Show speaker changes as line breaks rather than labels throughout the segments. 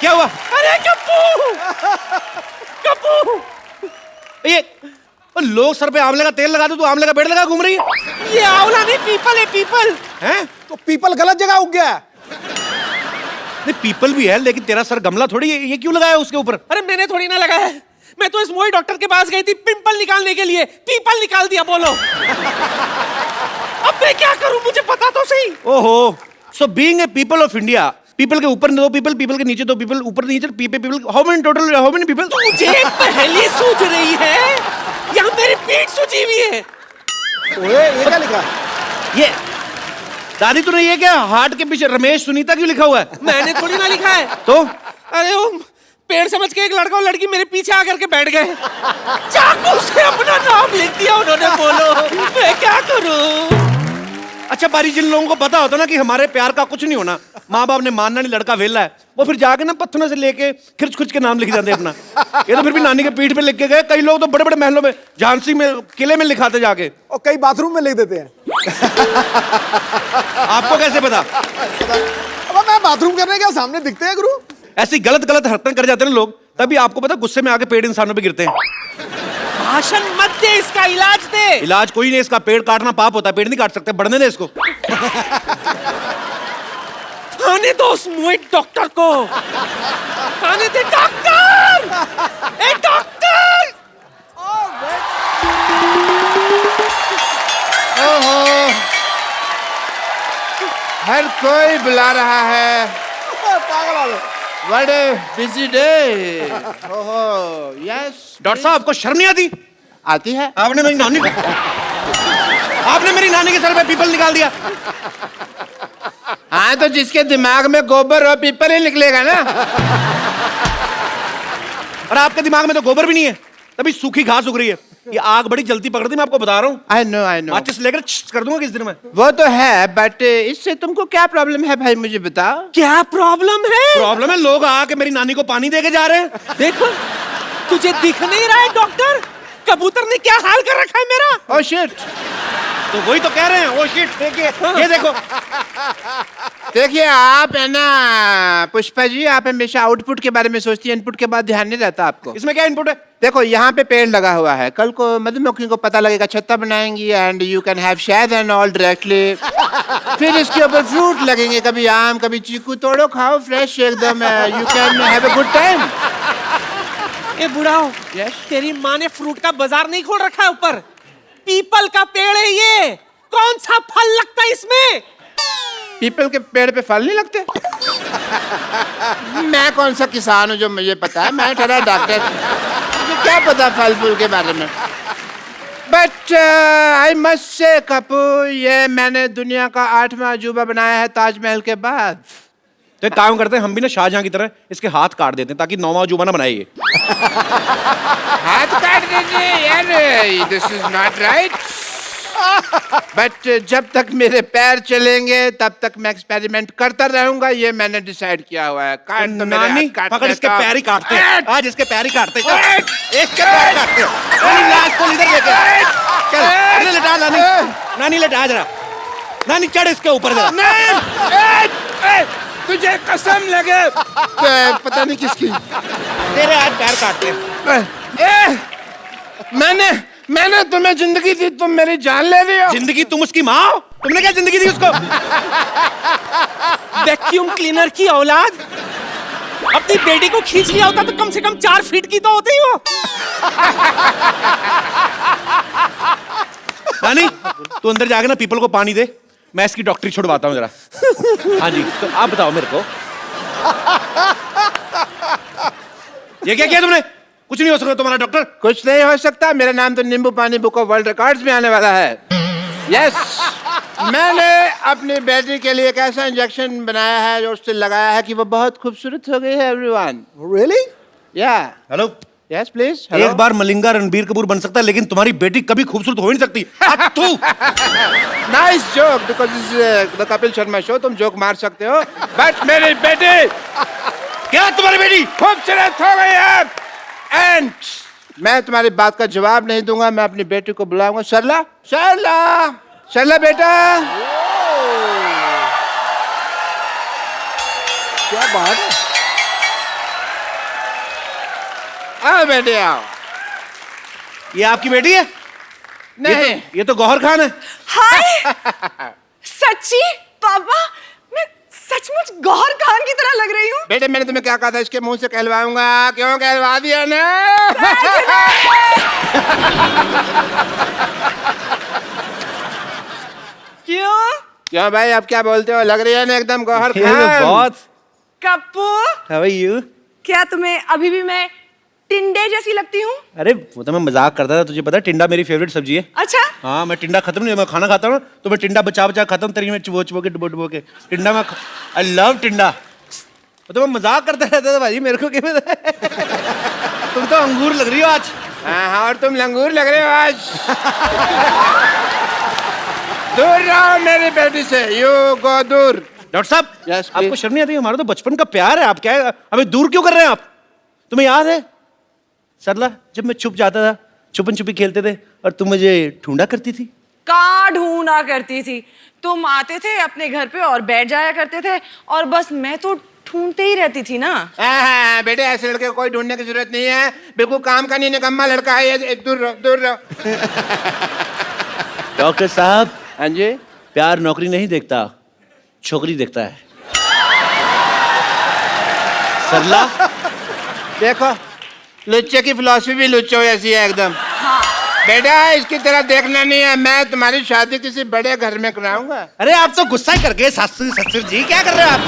क्या हुआ?
अरे कप्पू, कप्पू,
ये लोग सर पे आंवले का तेल लगा दो, तू आंवले का पेड़ लगा घूम रही है।
ये आंवला नहीं, पीपल है, पीपल
हैं?
तो पीपल गलत जगह उग गया है।
नहीं पीपल भी है, लेकिन तेरा सर गमला थोड़ी है, ये क्यों लगाया उसके ऊपर?
अरे मैंने थोड़ी ना लगाया है, मैं तो इस मोई डॉक्टर के पास गई थी पिंपल निकालने के लिए, पीपल निकाल दिया। बोलो अब मैं क्या करूं, मुझे पता तो सही।
ओहो, so being a people of India, people के ऊपर 2 पीपल, पीपल के नीचे 2 पीपल, ऊपर नीचे पीपल, हाउ मेनी पीपल?
मुझे पहले सूझ रही है, यहाँ मेरी पीठ सूझी हुई है।
ओए ये क्या लिखा?
ये दादी तूने ये क्या हार्ट के पीछे रमेश सुनीता क्यों लिखा हुआ है?
मैंने थोड़ी ना लिखा है।
तो
अरे वो पेड़ समझ के एक लड़का और लड़की मेरे पीछे आकर के बैठ गए, चाकू से अपना नाम लिख दिया उन्होंने। बोलो मैं क्या करूं?
अच्छा बारी, जिन लोगों को पता होता ना कि हमारे प्यार का कुछ नहीं होना, माँ बाप ने मानना नहीं, लड़का वेला है, वो फिर जाके ना पत्थरों से लेके खिर्च खुच के नाम लिख जाते अपना। ये तो फिर भी नानी के पीठ पे लिख के गए। कई लोग तो बड़े बड़े महलों में, झांसी में, किले में लिखाते जाके,
और कई बाथरूम में लिख देते हैं।
आपको कैसे पता?
अब मैं बाथरूम करने क्या सामने दिखते हैं गुरु?
ऐसी गलत गलत हरकतें कर जाते हैं ना लोग, तभी आपको पता गुस्से में आके पेड़ इंसानों पे गिरते हैं।
भाषण मत दे, इसका इलाज दे।
इलाज कोई नहीं, इसका पेड़ काटना पाप होता है, पेड़ नहीं काट सकते, बढ़ने दे इसको।
आने दो उस मोई डॉक्टर को, आने दे। डॉक्टर, ए डॉक्टर।
ओहो, हर कोई बुला रहा है।
पागल वाले।
What a busy day. ओहो, yes.
डॉक्टर साहब आपको शर्म नहीं आती?
आती है।
आपने मेरी नानी के सर पे पीपल निकाल दिया।
हाँ तो जिसके दिमाग में गोबर और पीपल ही निकलेगा ना।
और आपके दिमाग में तो गोबर भी नहीं है, तभी सूखी घास उग रही है। ये आग बड़ी जल्दी पकड़ती, मैं आपको बता रहा हूँ।
I know.
माचिस लेकर कर दूंगा किस दिन में।
वो तो है, बट इससे तुमको क्या प्रॉब्लम है भाई, मुझे बताओ।
क्या प्रॉब्लम है?
प्रॉब्लम है, लोग आके मेरी नानी को पानी दे के जा रहे हैं।
देखो तुझे दिख नहीं रहा है डॉक्टर, कबूतर ने क्या हाल कर रखा है मेरा।
Oh shit.
तो वही तो कह रहे हैं, ओ शिट। देखिए ये देखो।
देखिए आप है ना पुष्पा जी, आप हमेशा आउटपुट के बारे में सोचती है, इनपुट के बाद ध्यान नहीं रहता आपको।
इसमें क्या इनपुट है?
देखो यहाँ पे पेड़ लगा हुआ है, कल को मधुमक्खी को पता लगेगा, छत्ता बनाएंगी एंड यू कैन हैव शहद एंड ऑल डायरेक्टली। फिर इसके ऊपर फ्रूट लगेंगे, कभी आम कभी चीकू, तोड़ो खाओ फ्रेश एकदम, you can have a good time.
ए बुढ़ाओ, तेरी माँ ने फ्रूट का बाजार नहीं खोल रखा है ऊपर? पीपल का पेड़ है ये, कौन सा फल लगता है इसमें?
पीपल के पेड़ पे फल नहीं लगते? मैं कौन सा किसान हूँ जो मुझे पता है, मैं ठहरा डॉक्टर, मुझे क्या पता फल फूल के बारे में। बट आई मस्ट से कपू, ये मैंने दुनिया का 8वां अजूबा बनाया है ताजमहल के बाद।
तो एक काम करते हैं, हम भी ना शाहजहां की तरह इसके हाथ काट देते हैं, ताकि 9वां अजूबा ना बनाए ये।
हाथ काट दीजिए यार, this is not right. But जब तक मेरे पैर चलेंगे तब तक मैं एक्सपेरिमेंट करता रहूंगा, ये मैंने डिसाइड किया हुआ है। काट तो मेरे
नानी
हाथ काटने
पकड़, इसके
का।
पैर ही काटते हैं आज, इसके पैर ही काटते हैं। इसके पैर काटते हैं। नानी लाश को इधर लेके चल, अरे लेटा नानी, नानी लेटा जरा, नानी चढ़ इसके ऊपर जरा।
नहीं, तुझे कसम लगे पता नहीं किसकी,
तेरे आज पैर काटते हैं।
मैंने तुम्हें जिंदगी दी, तुम मेरी जान ले रही हो।
जिंदगी? तुम उसकी माँ हो? तुमने क्या जिंदगी दी उसको?
वैक्यूम क्लीनर की औलाद, अपनी बेटी को खींच लिया होता तो कम से कम 4 फीट की तो होती हो।
नानी तू अंदर जाके ना पीपल को पानी दे, मैं इसकी डॉक्टरी छुड़वाता हूँ जरा। हाँ जी, तो आप बताओ मेरे को, ये क्या किया तुमने? कुछ नहीं हो सकता तुम्हारा डॉक्टर।
कुछ नहीं हो सकता, मेरा नाम तो नींबू पानी बुक ऑफ वर्ल्ड रिकॉर्ड्स में आने वाला है। यस, मैंने अपनी बेटी के लिए एक ऐसा इंजेक्शन बनाया है जो उससे लगाया है कि वो बहुत खूबसूरत हो गई है। Everyone
Really?
या
हेलो,
यस प्लीज।
एक बार मलिंगा रणबीर कपूर बन सकता है, लेकिन तुम्हारी बेटी कभी खूबसूरत हो ही नहीं सकती।
Nice joke, because is the Kapil Sharma show, तुम जोक मार सकते हो, बट मेरी बेटी
क्या तुम्हारी बेटी
खूबसूरत हो गई है। एंड मैं तुम्हारी बात का जवाब नहीं दूंगा, मैं अपनी बेटी को बुलाऊंगा। सरला, सरला, सरला बेटा।
क्या बात है?
आओ बेटे आओ।
ये आपकी बेटी है?
नहीं
ये तो गौहर खान है।
हाय सच्ची पापा, मैं सचमुच गौहर खान की तरह लग रही हूँ।
बेटे मैंने तुम्हें क्या कहा था, इसके मुंह से कहलवाऊंगा, क्यों कहलवा दिया ना?
क्यों?
क्यों भाई, अब क्या बोलते हो, लग रही है ना एकदम गौहर
ये तो
खान।
बहुत।
Kappu,
How are you?
क्या तुम्हें अभी भी मैं टिंडे जैसी लगती हूँ?
अरे वो तो मैं मजाक करता था, तुझे पता है टिंडा मेरी फेवरेट सब्जी है।
अच्छा,
हाँ, मैं टिंडा खत्म नहीं, मैं खाना खाता हूँ तो मैं टिंडा बचा बचा खाता हूँ, तरी में चुबो चुबो के डुबो डुबो के टिंडा में। आई लव टिंडा। वो तो मैं मजाक करता रहता था भाई, मेरे को क्या पता है। तुम तो अंगूर लग रही हो आज।
हाँ, और तुम लंगूर लग रहे हो आज। दूर रहो मेरी बेटी से, यू गो दूर।
डॉक्टर साहब,
Yes, please.
आपको शर्म नहीं आती? हमारा तो बचपन का प्यार है, आप क्या हमें दूर क्यों कर रहे हैं आप? तुम्हें याद है सरला, जब मैं छुप जाता था, छुपन छुपी खेलते थे और तुम मुझे ढूंढा करती थी?
कहाँ ढूंढा करती थी? तुम आते थे अपने घर पे और बैठ जाया करते थे और बस मैं तो ढूंढते ही रहती थी ना।
हाँ, बेटे ऐसे लड़के को कोई ढूंढने की जरूरत नहीं है, बिल्कुल काम का नहीं, निकम्मा लड़का है ये। दूर रहो, दूर रहो।
डॉक्टर साहब,
हाँ जी।
प्यार नौकरी नहीं देखता, छोकरी देखता है। सरला,
देखो लुच्चे की फिलॉसफी भी लुच्चो जैसी है एकदम।
हाँ।
बेटा इसकी तरह देखना नहीं है, मैं तुम्हारी शादी किसी बड़े घर में कराऊंगा।
अरे आप तो गुस्सा ही कर गए ससुर ससुर जी, क्या कर रहे हो आप?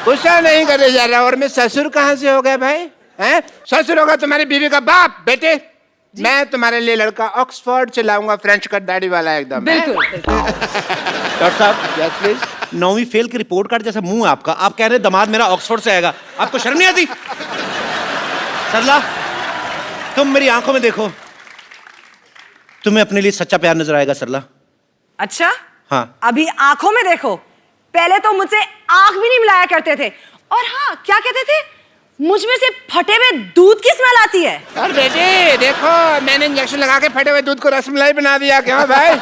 गुस्सा नहीं करे जा रहा, और मैं ससुर कहाँ से हो गया भाई? हैं? ससुर होगा तुम्हारी बीवी का बाप। बेटे मैं तुम्हारे लिए लड़का ऑक्सफोर्ड से लाऊंगा, फ्रेंच कट दाढ़ी वाला एकदम।
बिल्कुल।
डॉक्टर साहब,
यस प्लीज।
9वीं फेल की रिपोर्ट कार्ड जैसा मुंह है आपका, आप कह रहे हैं दामाद मेरा ऑक्सफोर्ड से आएगा, आपको शर्म नहीं आती? सरला, तुम मेरी आंखों में देखो, तुम्हें अपने लिए सच्चा प्यार नजर आएगा सरला।
अच्छा,
हाँ।
अभी आंखों में देखो, पहले तो मुझसे आंख भी नहीं मिलाया करते थे। और हाँ, क्या कहते थे, मुझ में से फटे हुए दूध की स्मेल आती है।
और बेटे देखो, मैंने इंजेक्शन लगा के फटे हुए दूध को रसमलाई बना दिया। क्यों भाई?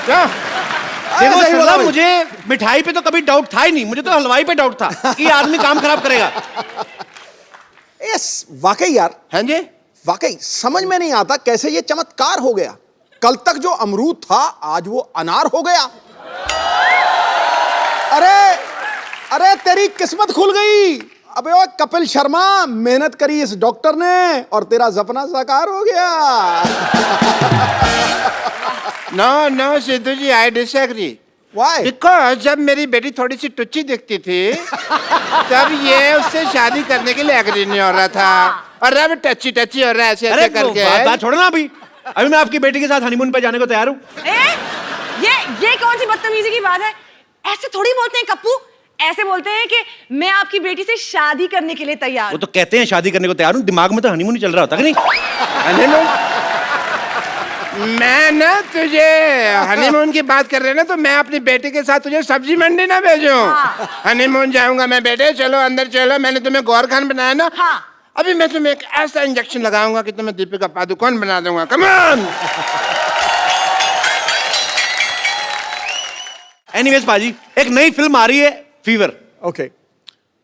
क्यों?
देखो
सही बोला
सरला,
भाई।
मुझे मिठाई पे तो कभी डाउट था ही नहीं, मुझे तो हलवाई पे डाउट था कि ये आदमी काम खराब करेगा।
यस, वाकई यार,
हाँ जी।
वाकई समझ में नहीं आता कैसे ये चमत्कार हो गया। कल तक जो अमरूद था आज वो अनार हो गया। अरे तेरी किस्मत खुल गई। अबे ओ कपिल शर्मा, मेहनत करी इस डॉक्टर ने और तेरा सपना साकार हो गया।
No Sidhu ji, I disagree.
Why?
Because जब मेरी बेटी थोड़ी सी टुच्ची दिखती थी तब ये उससे शादी करने के लिए एग्री नहीं हो रहा था, और अब टच्ची टच्ची हो रहा है ऐसे
अरे
ऐसे करके।
बात छोड़ो ना, अभी मैं आपकी बेटी के साथ हनीमून पे जाने को तैयार हूँ।
ये कौन सी बदतमीजी की बात है? ऐसे थोड़ी बोलते हैं कप्पू, ऐसे बोलते हैं कि मैं आपकी बेटी से शादी करने के लिए तैयार
वो
हूं।
तो कहते हैं शादी करने को तैयार हूँ, दिमाग में तो हनीमून ही चल रहा होता है कि नहीं?
हनीमून? मैं ना तुझे हनीमून की बात कर रहे हैं ना, तो मैं अपनी बेटी के साथ तुझे सब्जी मंडी ना भेजूं।
हाँ।
हनीमून जाऊंगा मैं। बेटे चलो अंदर चलो, मैंने तुम्हें गौर खान बनाया ना।
हाँ।
अभी मैं तुम्हें एक ऐसा इंजेक्शन लगाऊंगा कि तुम्हें दीपिका पादुकोण बना दूंगा। Come on.
एनीवेज पाजी, एक नई फिल्म आ रही है, फीवर।
ओके।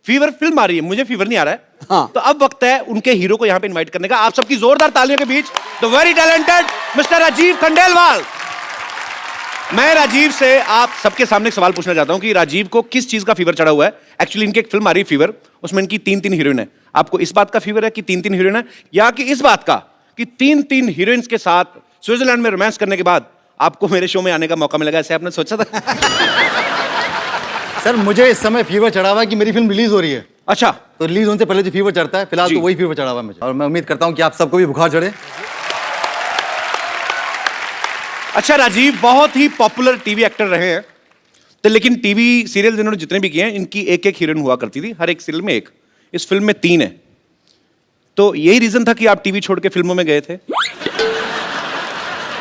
फीवर फिल्म आ रही है, मुझे फीवर नहीं आ रहा है।
हाँ।
तो अब वक्त है उनके हीरो को यहाँ पे इनवाइट करने का। आप सबकी जोरदार तालियों के बीच the very talented mister Rajiv Khandelwal. मैं राजीव से आप सबके सामने एक सवाल पूछना चाहता हूँ कि राजीव को किस चीज का फीवर चढ़ा हुआ है। एक्चुअली इनकी एक फिल्म आ रही है फीवर, उसमें इनकी 3 हीरोइन है। आपको इस बात का फीवर है कि 3 हीरोइन है, या कि इस बात का कि 3 हीरोइंस के साथ स्विट्जरलैंड में रोमांस करने के बाद आपको मेरे शो में आने का मौका मिलेगा, ऐसे आपने सोचा था?
सर मुझे इस समय फीवर चढ़ा हुआ है कि मेरी फिल्म रिलीज हो रही है,
अच्छा,
तो रिलीज होने से पहले जो फीवर चढ़ता है, फिलहाल
जी।
तो वही फीवर चढ़ा हुआ है मुझे, और मैं उम्मीद करता हूँ कि आप सबको भी बुखार चढ़े।
अच्छा राजीव बहुत ही पॉपुलर टीवी एक्टर रहे हैं, तो लेकिन टीवी सीरियल इन्होंने जितने भी किए हैं, इनकी एक हीरोइन हुआ करती थी, हर एक सीरियल में एक। इस फिल्म में 3 है, तो यही रीजन था कि आप टीवी छोड़ के फिल्मों में गए थे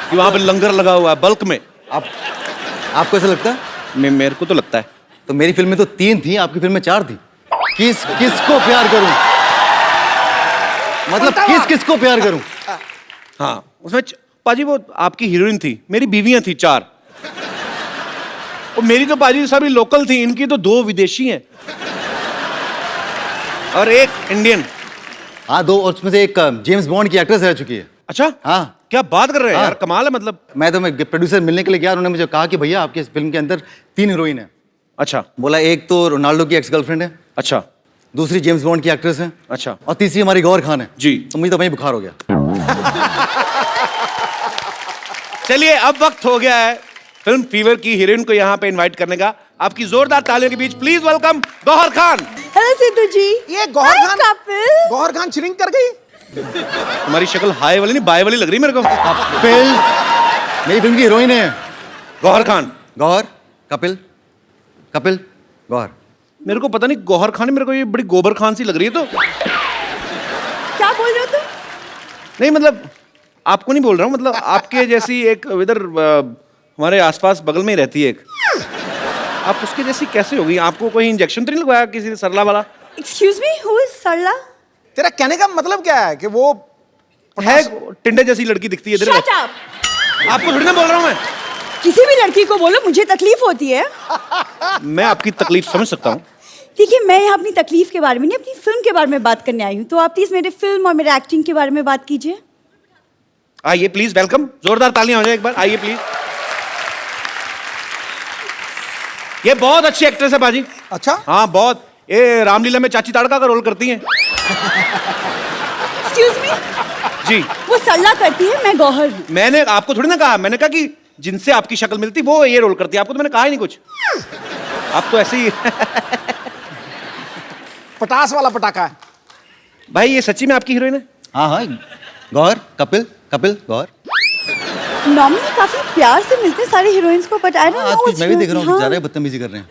कि वहां पे लंगर लगा हुआ है बल्क में?
आपको ऐसा लगता है?
मेरे को तो लगता है।
तो मेरी फिल्म में तो 3 थी, आपकी फिल्म में 4 थी। किसको प्यार करूं? मतलब किसको प्यार करूं?
हाँ, उसमें पाजी वो आपकी हीरोइन थी, मेरी बीवियां थी 4, और मेरी तो पाजी सभी लोकल थी, इनकी तो 2 विदेशी हैं। और एक इंडियन।
हाँ, दो, और उसमें से एक जेम्स बॉन्ड की एक्ट्रेस रह चुकी है।
अच्छा,
हाँ।
क्या बात कर रहे हैं
हाँ।
यार, कमाल है मतलब।
मैं प्रोड्यूसर मिलने के लिए गया, उन्होंने मुझे कहा कि भैया आपके इस फिल्म के अंदर 3 हीरोइन है।
अच्छा
बोला एक तो रोनाल्डो की एक्स गर्लफ्रेंड है,
अच्छा
दूसरी जेम्स बॉन्ड की एक्ट्रेस है,
अच्छा।
और तीसरी हमारी गौहर खान है।
जी।
तो मुझे तो वहीं बुखार हो गया।
चलिए, अब वक्त हो गया है फिल्म फीवर की हीरोइन को यहाँ पे इनवाइट करने का। आपकी जोरदार तालियों के बीच please welcome Gauhar Khan.
Hello Sidhu ji.
ये Gauhar
Hi,
Khan,
couple.
Gauhar Khan shrink कर गई।
तुम्हारी शक्ल हाई वाली नहीं बाय वाली लग रही मेरे को।
कपिल मेरी फिल्म की हीरोइन है।
गौहर खान।
गौहर, कपिल, कपिल, गौहर।
मेरे को पता नहीं, गौहर खान मेरे को ये बड़ी गोबर खान सी लग रही है। तो
क्या बोल रहे हो तुम?
नहीं मतलब आपको नहीं बोल रहा हूँ, मतलब आपके जैसी एक इधर हमारे आसपास बगल में ही रहती है एक, आप उसके जैसी कैसे हो गई? आपको कोई इंजेक्शन तो नहीं लगवाया किसी ने सरला वाला?
Excuse me, who is सरला?
तेरा कहने का मतलब क्या है कि वो
है टिंडे जैसी लड़की दिखती है इधर।
Shut up.
आपको थोड़ी ना बोल रहा हूँ मैं।
किसी भी लड़की को बोलो मुझे तकलीफ होती है।
मैं आपकी तकलीफ समझ सकता हूँ।
देखिए, मैं यहाँ अपनी तकलीफ के बारे में नहीं, अपनी फिल्म के बारे में बात करने आई हूँ। तो आप प्लीज मेरे फिल्म और मेरे एक्टिंग के बारे में बात कीजिए।
आइए प्लीज, वेलकम। जोरदार तालियां हो जाए एक बार, आइए प्लीज। ये बहुत अच्छी एक्ट्रेस है बाजी।
अच्छा,
हाँ बहुत। ये रामलीला में चाची ताड़का का रोल करती हैं।
Excuse me,
जी।
वो सरला करती है, मैं गौहर हूँ।
मैंने आपको थोड़ी ना कहा, मैंने कहा कि जिनसे आपकी शक्ल मिलती वो ये रोल करती है। आपको तो मैंने कहा ही नहीं कुछ। आप तो ऐसे ही
पटास वाला पटाखा है।
भाई ये सच्ची में आपकी हीरोइन है?
हाँ हाँ, गौहर, कपिल, कपिल, गौहर।
नॉर्मली काफी प्यार से मिलते हैं सारी हीरोइंस को, बट आई डोंट नो।
आज मैं भी देख रहा हूँ ज्यादा बदतमीजी कर रहे हैं।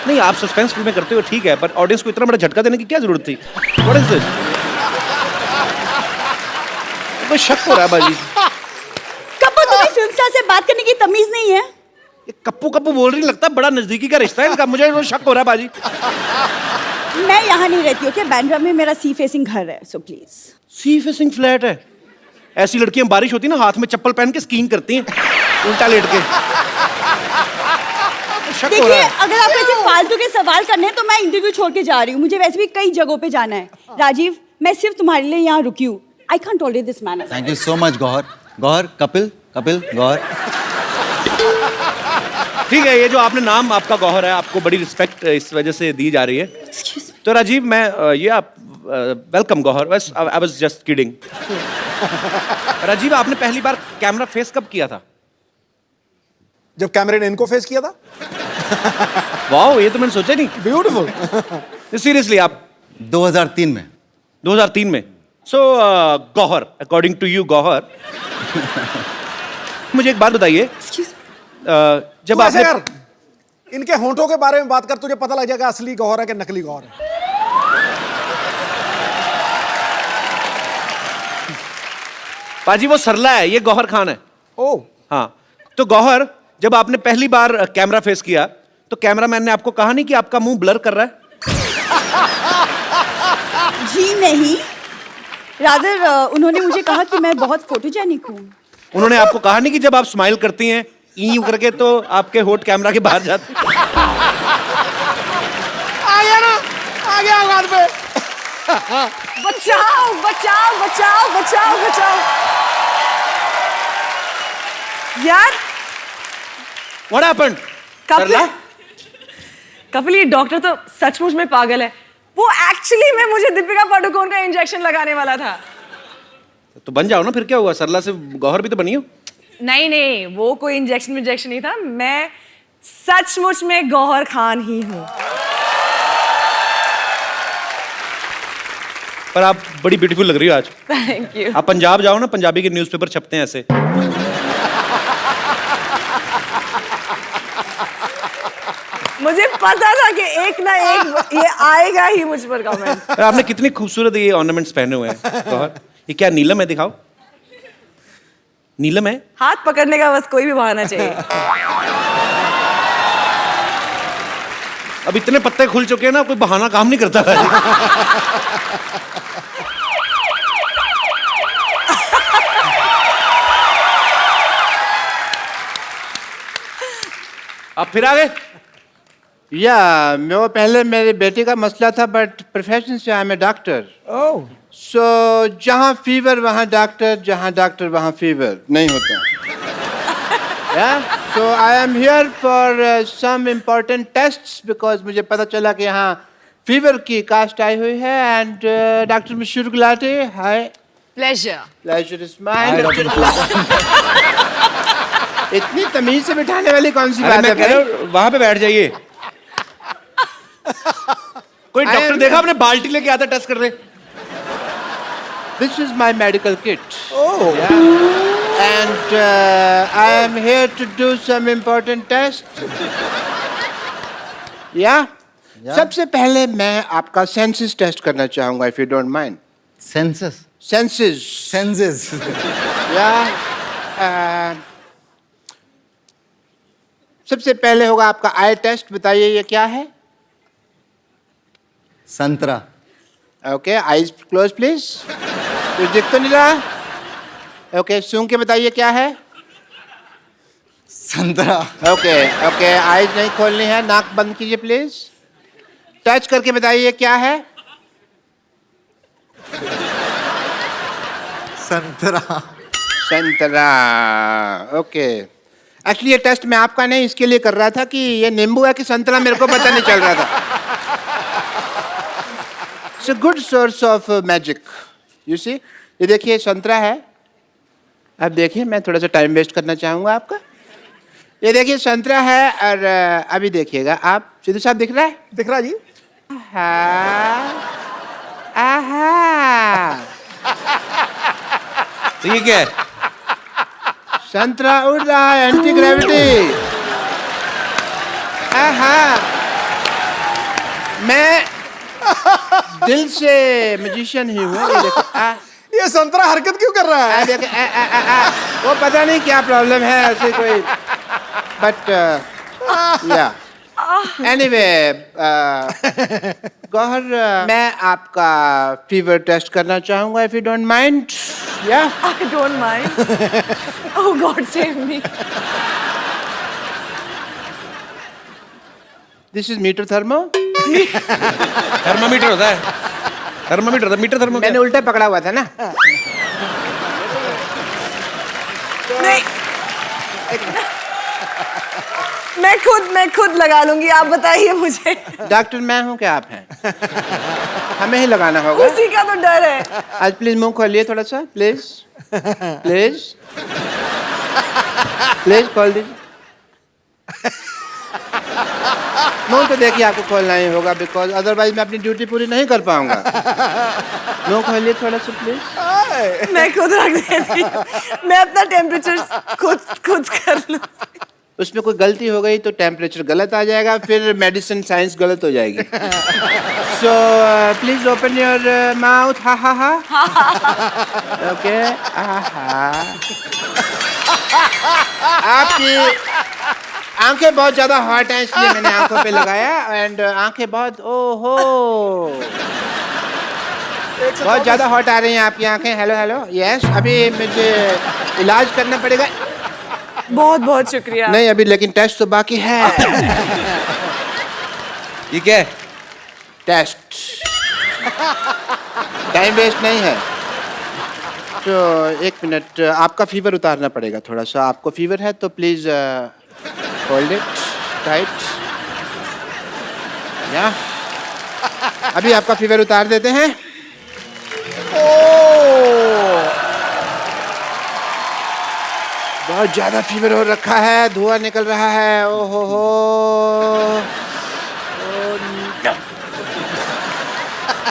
नहीं, आप सस्पेंस फिल्में करते हो ठीक है, पर ऑडियंस को इतना बड़ा झटका देने की क्या जरूरत थी? What is this? कोई शक हो रहा है बाजी।
कपल, तुम्हें फिल्म स्टार से बात करने की तमीज नहीं है?
ये कप्पू कप्पू बोल रही, लगता है बड़ा नजदीकी का रिश्ता है इनका। मुझे तो शक हो रहा है बाजी।
मैं यहाँ नहीं रहती, ओके? बांद्रा में मेरा सी फेसिंग घर है, so please.
Sea facing flat है? ऐसी लड़कियां बारिश होती है ना, हाथ में चप्पल पहन के स्कीइंग करती हैं उल्टा लेट के। शक हो
देखिए,
रहा है।
अगर आप ऐसे फालतू के सवाल करने हैं तो मैं इंटरव्यू छोड़ के जा रही हूँ। मुझे वैसे भी कई जगहों पे जाना है। राजीव, मैं सिर्फ तुम्हारे लिए यहाँ रुकी हूँ। I can't tolerate this man.
Thank you so much Gauhar. Gauhar, Kapil, Kapil, Gauhar.
ठीक है, ये जो आपने नाम आपका गौहर है, आपको बड़ी रिस्पेक्ट इस वजह से दी जा रही है। तो राजीव, मैं ये आप वेलकम गौहर। बस I was just kidding. Rajiv, आपने पहली बार कैमरा फेस कब किया था?
जब कैमरे ने इनको फेस किया था।
वाओ, ये तो मैंने सोचा नहीं।
ब्यूटीफुल।
सीरियसली आप
2003 में।
2003 में। So Gauhar, according to you Gauhar, मुझे एक बात बताइए। जब
तू ऐसे
आपने
कर, इनके होंठों के बारे में बात कर, तुझे पता लग जाएगा असली गौहर है कि नकली गौहर है।
पाजी वो सरला है, ये गौहर खान है।
ओ,
हाँ, तो गौहर, जब आपने पहली बार कैमरा फेस किया तो कैमरामैन ने आपको कहा नहीं कि आपका मुंह ब्लर कर रहा है?
जी नहीं, रादर उन्होंने मुझे कहा कि मैं बहुत फोटोजेनिक हूँ।
उन्होंने आपको कहा नहीं कि जब आप स्माइल करती हैं यूं करके तो आपके होठ कैमरा के बाहर जाते हैं?
आ गया ना, आ गया औकात पे।
बचाओ बचाओ बचाओ बचाओ बचाओ यार।
What happened? सरला?
कपिल, ये डॉक्टर तो सचमुच में पागल है। वो एक्चुअली में मुझे दीपिका पादुकोण का इंजेक्शन लगाने वाला था।
तो बन जाओ ना, फिर क्या हुआ? सरला से गौहर भी तो बनी हो।
नहीं नहीं, वो कोई इंजेक्शन नहीं था। मैं सचमुच में गौहर खान ही हूँ।
पर आप बड़ी ब्यूटीफुल लग रही हो आज।
Thank you.
आप पंजाब जाओ ना, पंजाबी के न्यूज़पेपर छपते हैं ऐसे।
मुझे पता था कि एक ना एक ये आएगा ही मुझ पर कमेंट।
पर आपने कितनी खूबसूरत ये ऑर्नामेंट्स पहने हुए हैं गौहर। ये क्या नीलम है? दिखाओ। नीलम है?
हाथ पकड़ने का बस कोई भी बहाना चाहिए।
अब इतने पत्ते खुल चुके हैं ना, कोई बहाना काम नहीं करता है। आप फिर आ गए?
या वो पहले मेरे बेटे का मसला था, बट प्रोफेशन से आई एम ए डॉक्टर।
ओह
सो जहाँ फीवर वहाँ डॉक्टर, जहाँ डॉक्टर वहाँ फीवर नहीं होता। Yeah, so I am here for some important tests because मुझे पता चला कि यहाँ फीवर की कास्ट आई हुई है। एंड डॉक्टर मशहूर गुलाटी, हाय।
प्लेजर।
Pleasure is mine. इतनी तमीज से बिठाने वाली कौन सी
अरे
बात
मैं
है
कह रहा
भाई?
हूँ वहां पे बैठ जाइए। कोई
I
डॉक्टर
am-
देखा आपने बाल्टी लेके आता टेस्ट कर रहे।
This is my medical kit.
Oh
And I am here to do some important tests. Yeah? सबसे पहले मैं आपका सेंसेस टेस्ट करना चाहूंगा, if you don't mind.
Census
Senses.
Senses
Yeah. सबसे पहले होगा आपका आई टेस्ट। बताइए ये क्या है?
संतरा
ओके, आईज क्लोज प्लीज। कुछ दिख तो नहीं रहा? ओके, सूंघ के बताइए क्या है?
संतरा
ओके ओके, आईज नहीं खोलनी है, नाक बंद कीजिए प्लीज। टच करके बताइए क्या है?
संतरा
संतरा। ओके, एक्चुअली ये टेस्ट मैं आपका नहीं इसके लिए कर रहा था कि ये नींबू है कि संतरा मेरे को पता नहीं चल रहा था। It's a good source of magic, you see. ये देखिए संतरा है। अब देखिए, मैं थोड़ा सा टाइम वेस्ट करना चाहूंगा आपका। ये देखिए संतरा है, और अभी देखिएगा आप। सिद्धू साहब दिख रहा है?
दिख रहा जी।
आहा,
तो ये क्या है?
संतरा उड़ रहा है, एंटी ग्रेविटी। आहा, मैं दिल से मैजिशियन ही हूँ। ये देखो,
ये संतरा हरकत क्यों कर रहा है?
देखो, वो पता नहीं क्या प्रॉब्लम है ऐसे कोई, बट या एनीवे गौहर, मैं आपका फीवर टेस्ट करना चाहूंगा, इफ यू डोंट माइंड। या
I don't mind. Oh God, save me.
This is meter thermo.
Thermometer होता है। थर्मामीटर होता है, मीटर थर्मो
मैंने उल्टा पकड़ा हुआ था ना।
नहीं, मैं खुद लगा लूंगी। आप बताइए मुझे।
डॉक्टर मैं हूँ क्या आप हैं? हमें ही लगाना होगा।
उसी का तो डर है।
आज प्लीज मुंह खोलिए थोड़ा सा, प्लीज प्लीज प्लीज खोल दीजिए। मुंह तो देखिए आपको खोलना ही होगा, बिकॉज अदरवाइज मैं अपनी ड्यूटी पूरी नहीं कर पाऊंगा। मुंह खोलिए थोड़ा सा प्लीज।
मैं खुद रख देती हूँ। मैं अपना टेम्परेचर खुद कर लूँ।
उसमें कोई गलती हो गई तो टेम्परेचर गलत आ जाएगा, फिर मेडिसिन साइंस गलत हो जाएगी। So please open your mouth. हा हा हा। ओके। आपकी आंखें बहुत ज्यादा हॉट हैं, इसलिए मैंने आंखों पे लगाया। एंड आंखें बहुत, ओहो, बहुत ज्यादा हॉट आ रही हैं आपकी आंखें। Hello hello, yes. अभी मुझे इलाज करना पड़ेगा।
बहुत बहुत शुक्रिया।
नहीं अभी, लेकिन टेस्ट तो बाकी है।
ये क्या है?
टेस्ट, टाइम वेस्ट नहीं है। तो एक मिनट, आपका फीवर उतारना पड़ेगा थोड़ा सा। आपको फीवर है तो प्लीज होल्ड इट टाइट। या अभी आपका फीवर उतार देते हैं। बहुत ज्यादा फीवर हो रखा है, धुआं निकल रहा है। ओहो हो।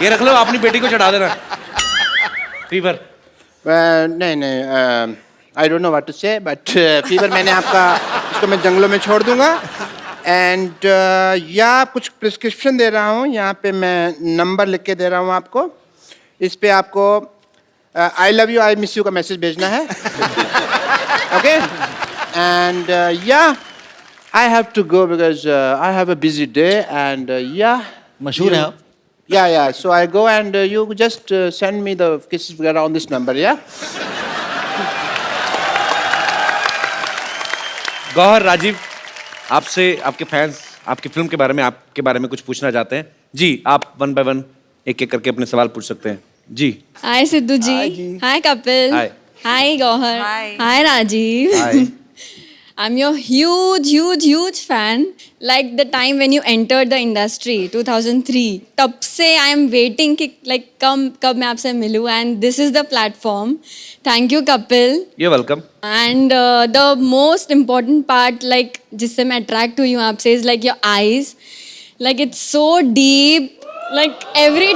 ये रख लो, अपनी बेटी को चढ़ा देना। फीवर।
नहीं नहीं, I don't know what to say, but fever मैंने आपका, इसको मैं जंगलों में छोड़ दूंगा। एंड या कुछ प्रिस्क्रिप्शन दे रहा हूँ, यहाँ पे मैं नंबर लिख के दे रहा हूँ आपको। इस पे आपको I love you, I miss you का मैसेज भेजना है। Okay. And yeah I have to go because I have a busy day. And yeah
मशहूर हैं आप।
yeah, so I go and you just send me the kisses were on this number, yeah?
Gauhar, Rajiv, आपसे आपके fans आपकी film के बारे में, आपके बारे में कुछ पूछना चाहते हैं जी। आप 1 बाय 1 एक एक करके अपने सवाल पूछ सकते हैं जी।
हाय सिद्धू जी, हाय Kapil,
Hi.
Hi Gauhar,
Hi.
Hi Rajiv.
Hi.
I'm your huge fan. Like the time when you entered the industry, 2003. तब से I am waiting कि like कब मैं आपसे मिलूँ, and this is the platform. Thank you Kapil.
You're welcome.
And the most important part, like जिससे मैं attract हुई हूँ आपसे, is like your eyes. Like it's so deep. Like every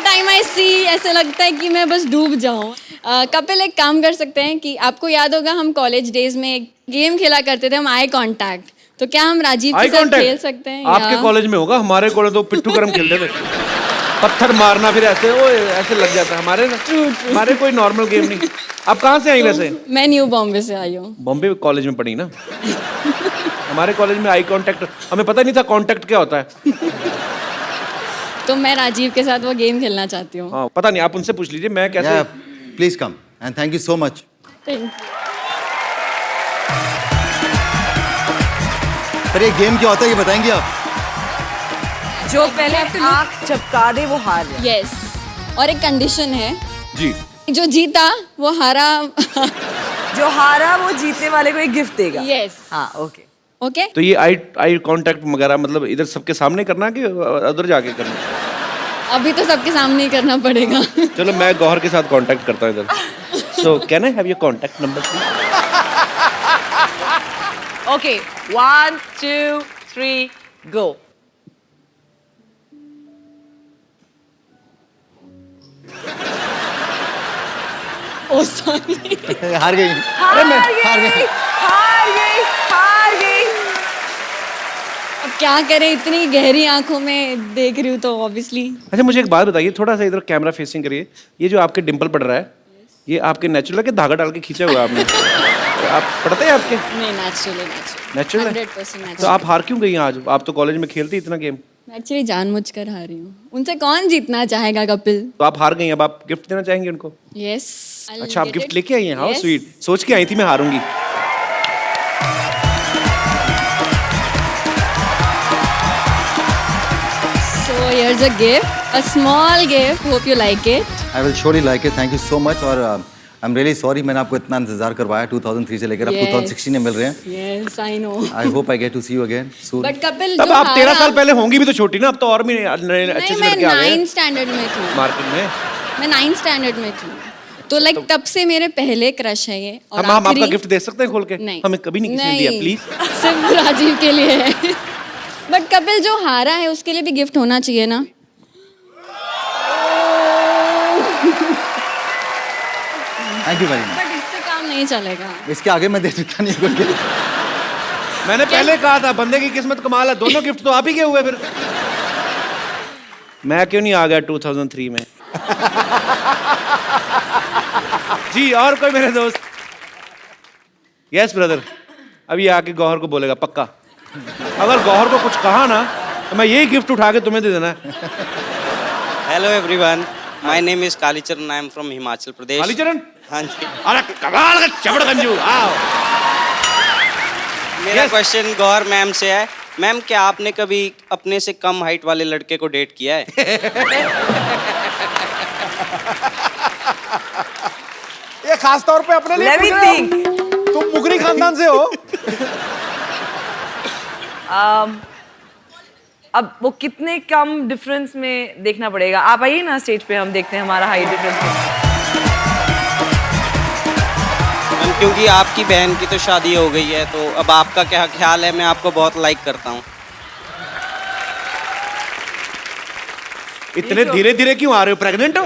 time I see, ऐसे लगता है कि मैं बस डूब जाऊँ। कपिल एक काम कर सकते हैं कि आपको याद होगा हम कॉलेज डेज में एक गेम खेला करते थे, हम आई कांटेक्ट। तो क्या हम राजीव के साथ खेल सकते हैं?
आपके कॉलेज में होगा, हमारे कॉलेज तो पिट्ठू गरम खेलते थे। पत्थर मारना फिर ऐसे ओए ऐसे लग जाता। हमारे कोई नॉर्मल गेम नहीं। आप कहाँ से आई वैसे?
मैं न्यू बॉम्बे से आई हूँ।
बॉम्बे कॉलेज में पढ़ी ना। हमारे कॉलेज में आई कांटेक्ट, हमें पता नहीं था कांटेक्ट क्या होता है।
तो मैं राजीव के साथ वो गेम खेलना चाहती हूँ।
हाँ, पता नहीं, आप उनसे पूछ लीजिए मैं कैसे।
Yeah, please come and thank you so much.
Thank you.
Sir ये गेम क्या होता है ये बताएंगे आप?
जो पहले आंख झपका दे वो हार जाए।
Yes. और एक कंडीशन है,
जी।
जो जीता वो हारा।
जो हारा वो जीतने वाले को एक गिफ्ट देगा।
Yes.
हाँ ओके।
ओके?
तो ये आई कांटेक्ट वगैरह मतलब इधर सबके सामने करना कि उधर जाके करना?
अभी तो सबके सामने ही करना पड़ेगा।
चलो मैं गौहर के साथ कांटेक्ट करता हूँ इधर। So can I have your contact number please?
Okay 1 2 3 go.
Oh sorry.
हार गई।
हार गई।
अब क्या करें, इतनी गहरी आंखों में देख रही हूँ तो ऑब्वियसली।
अच्छा मुझे एक बात बताइए, थोड़ा सा इधर कैमरा फेसिंग करिए। ये जो आपके डिंपल पड़ रहा है, ये आपके नेचुरल है कि धागा डाल के खींचा हुआ है आपने? तो आप पढ़ते हैं आपके?
नहीं, नेचुरली
नेचुरल है।
100%
तो
नेचुरल।
आप हार क्यों गई आज? आप तो कॉलेज में खेलती इतना गेम।
मैं एक्चुअली जानबूझकर हारी हूँ। उनसे कौन जीतना चाहेगा कपिल?
तो आप हार गई, अब आप गिफ्ट देना चाहेंगे उनको?
यस।
अच्छा आप गिफ्ट लेके आई हैं? How sweet. सोच के आई थी मैं हारूंगी।
So here's a gift, a small gift. Hope you like it.
I will surely like it. Thank you so much और I'm really sorry मैंने आपको इतना इंतजार करवाया 2003 से लेकर अब 2016 में मिल रहे हैं।
Yes, I know.
I hope I get to see you again soon.
But Kapil
तब
जो
आप 13
हारा-
साल पहले होंगी भी तो छोटी ना, अब तो और भी अच्छे
नहीं,
अच्छे
मैं
लड़के आ गए
9th स्टैंडर्ड में थी।
मार्केट में।
मैं 9th स्टैंडर्ड में थी। तो लाइक तब से मेरे पहले क्रश है ये। और
हम आपका
आखिरी-
गिफ्ट दे सकते हैं खोल के?
नहीं,
हमें कभी नहीं किसी ने दिया प्लीज।
सिर्फ राजीव के लिए है। बट कपिल जो हारा है उसके लिए भी गिफ्ट होना चाहिए ना?
Thank you very much.
But इससे काम नहीं चलेगा।
इसके आगे मैं दे सकता नहीं कोई gift.
मैंने पहले कहा था बंदे की किस्मत कमाल है, दोनों गिफ्ट तो आप ही के हुए फिर। मैं क्यों नहीं आ गया 2003 में? जी और कोई मेरे दोस्त? Yes brother. अब ये आके गौहर को बोलेगा पक्का। अगर गौहर को कुछ कहा ना तो मैं यही गिफ्ट उठा के तुम्हें दे देना है।
Hello everyone, my name is Kalicharan, I am from Himachal Pradesh.
Kalicharan?
हाँ जी।
अरे कमाल का चबड़गंजू। आओ।
मेरा क्वेश्चन गौर मैम से है। मैम क्या आपने कभी अपने से कम हाइट वाले लड़के को डेट किया है?
ये खास तौर पे अपने लिए
Let me
पूछ रहे हो?
think.
तुम मुगरी खानदान से हो?
अब वो कितने कम डिफरेंस में देखना पड़ेगा। आप आइए ना स्टेज पे, हम देखते हैं हमारा हाइट डिफरेंस।
मैम क्योंकि आपकी बहन की तो शादी हो गई है, तो अब आपका क्या ख्याल है? मैं आपको बहुत लाइक करता हूँ।
इतने धीरे धीरे क्यों आ रहे हो? प्रेग्नेंट हो?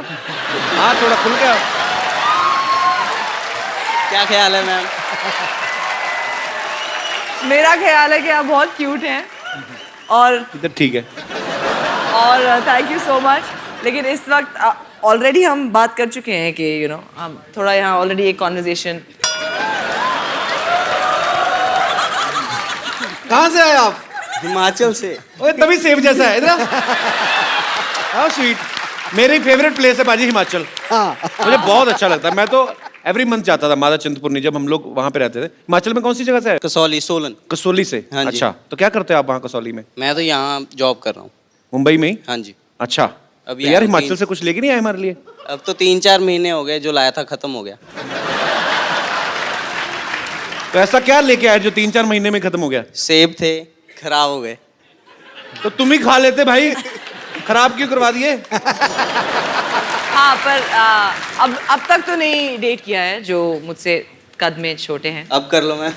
हाँ थोड़ा खुल के आओ।
क्या ख्याल है मैम?
मेरा ख्याल है कि आप बहुत क्यूट हैं और
इधर ठीक है।
Thank you so much. लेकिन इस वक्त ऑलरेडी हम बात कर चुके हैं कि हम थोड़ा यहाँ ऑलरेडी एक कॉन्वर्जेशन।
कहाँ से आए आप?
हिमाचल से।
ओए तभी सेब जैसा है इधर। How sweet. मेरी फेवरेट प्लेस है बाजी हिमाचल। मुझे बहुत अच्छा लगता है। मैं तो एवरी मंथ जाता था माता चिंतपूर्णी, जब हम लोग वहाँ पे रहते थे। हिमाचल में कौन सी जगह से है?
कसौली सोलन।
कसौली से।
हाँ जी।
अच्छा, तो क्या करते हो आप वहाँ कसौली में?
मैं तो यहाँ जॉब कर रहा हूँ।
मुंबई में ही?
हाँ जी।
अच्छा,
अभी
तो यार
यहाँ
हिमाचल
तीन-
से कुछ लेके नहीं आए हमारे लिए?
अब तो 3-4 महीने हो गए, जो लाया था खत्म हो गया।
तो ऐसा क्या लेके आए जो 3-4 महीने में खत्म हो गया?
सेब थे, खराब हो गए।
तो तुम ही खा लेते भाई, खराब क्यों करवा दिए?
हाँ पर अब तक तो नहीं डेट किया है जो मुझसे कद में छोटे हैं।
अब कर लो मैं।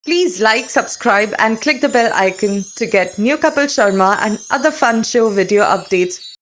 Please like, subscribe, and click the bell icon to get new Kapil Sharma and other fun show video updates